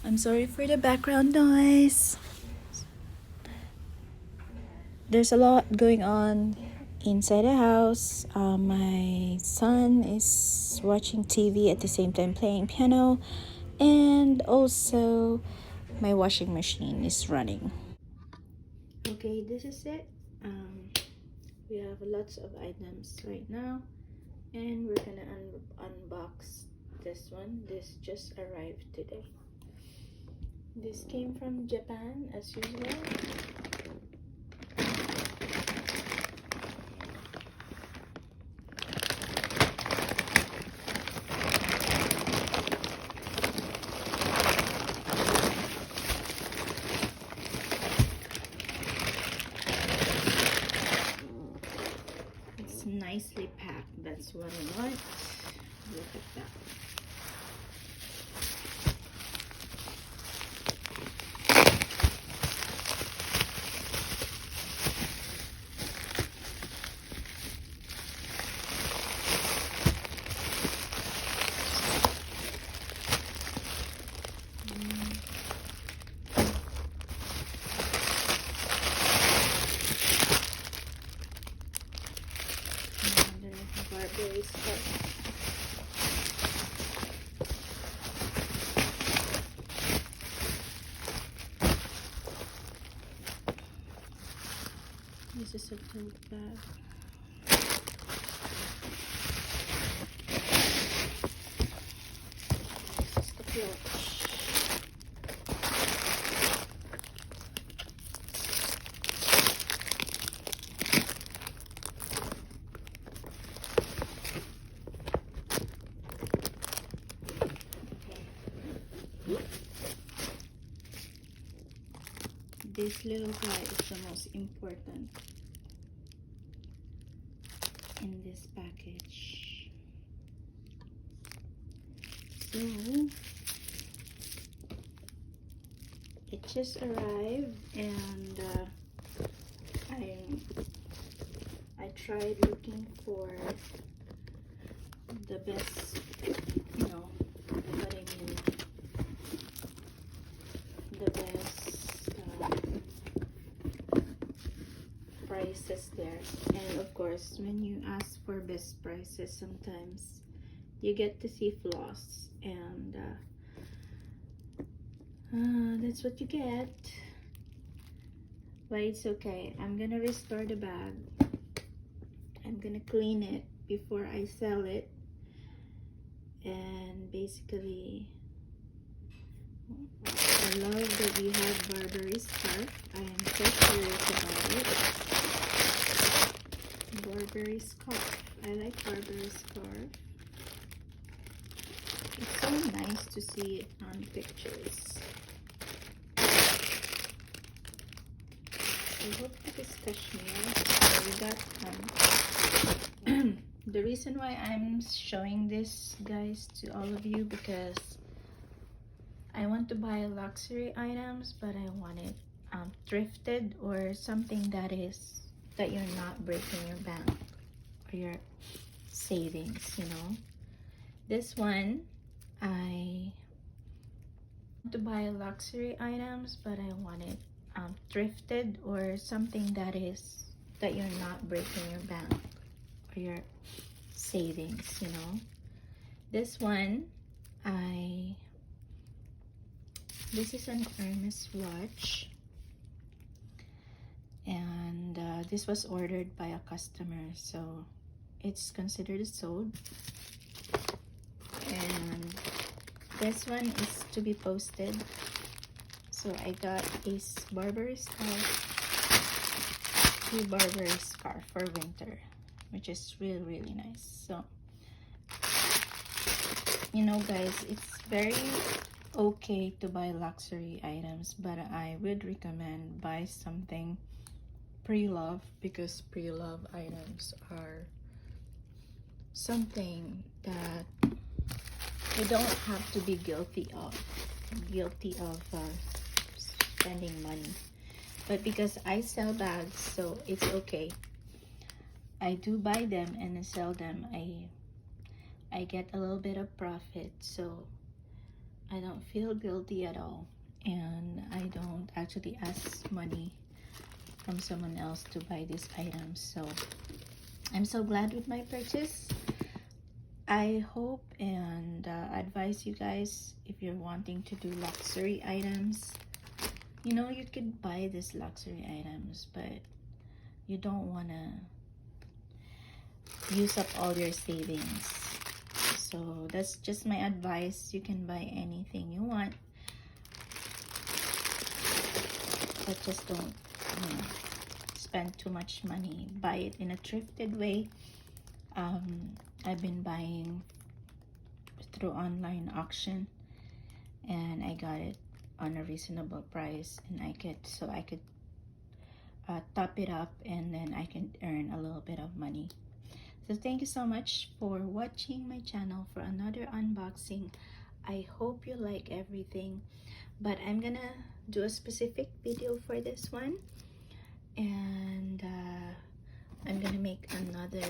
I'm sorry for the background noise. There's a lot going on inside the house. My son is watching TV at the same time playing piano, and also my washing machine is running. Okay, this is it. We have lots of items right now, and we're gonna unbox this one. This just arrived today. This came from Japan as usual. It's nicely packed. That's what I want. Look at that. And then Burberry scarf. This is a tote bag. This is the clutch. This little guy is the most important in this package. So it just arrived, and I tried looking for the best, you know what I mean, the best prices there. And of course, when you ask for best prices, sometimes you get to see flaws, and that's what you get. But it's okay. I'm gonna restore the bag. I'm gonna clean it before I sell it. And basically, I love that we have Burberry scarf. I am so curious about it. Burberry scarf. I like Burberry scarf. It's so nice to see it on pictures. I hope it is cashmere. So we got the reason why I'm showing this, guys, to all of you, because I want to buy luxury items, but I want it thrifted, or something that you're not breaking your bank or your savings, This one, I want to buy luxury items, but I want it thrifted, or something that you're not breaking your bank or your savings, This one, this is an Hermes watch, and this was ordered by a customer, so it's considered sold. And this one is to be posted. So I got a Burberry scarf, two Burberry scarf for winter, which is really, really nice. So, guys, it's very okay to buy luxury items, but I would recommend buy something pre-love, because pre-love items are something that you don't have to be guilty of spending money. But because I sell bags, so it's okay. I do buy them and I sell them. I get a little bit of profit, so I don't feel guilty at all, and I don't actually ask money from someone else to buy these items. So I'm so glad with my purchase. I hope and advise you guys, if you're wanting to do luxury items, you know, you could buy these luxury items, but you don't want to use up all your savings. So that's just my advice. You can buy anything you want, but just don't, you know, spend too much money. Buy it in a thrifted way. I've been buying through online auction, and I got it on a reasonable price, and I could top it up, and then I can earn a little bit of money. So thank you so much for watching my channel for another unboxing. I hope you like everything, but I'm gonna do a specific video for this one, and I'm gonna make another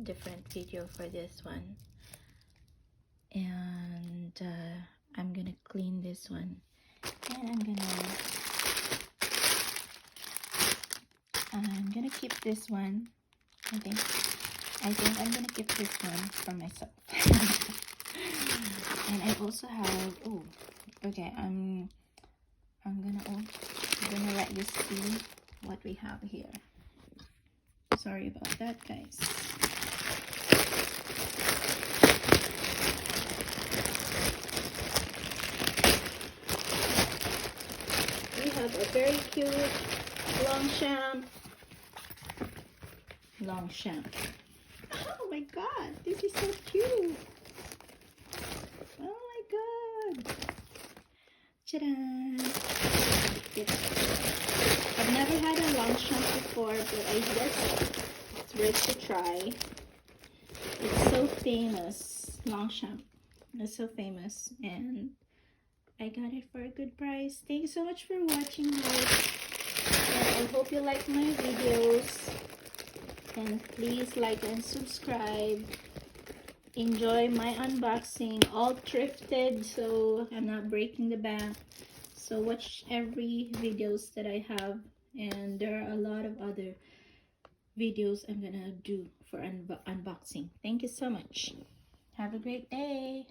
different video for this one, and I'm gonna clean this one, and I'm gonna keep this one. I think I'm gonna keep this one for myself. And I also have, oh, okay, I'm gonna let you see what we have here. Sorry about that, guys. We have a very cute Longchamp. Oh my god, this is so cute. Oh my god. Ta-da! I've never had a Longchamp before, but I guess it's worth to try. It's so famous. Longchamp is so famous, and I got it for a good price. Thank you so much for watching, guys. And I hope you like my videos. And please like and subscribe. Enjoy my unboxing, all thrifted, so I'm not breaking the bank. So watch every videos that I have, and there are a lot of other videos I'm gonna do for unboxing. Thank you so much. Have a great day.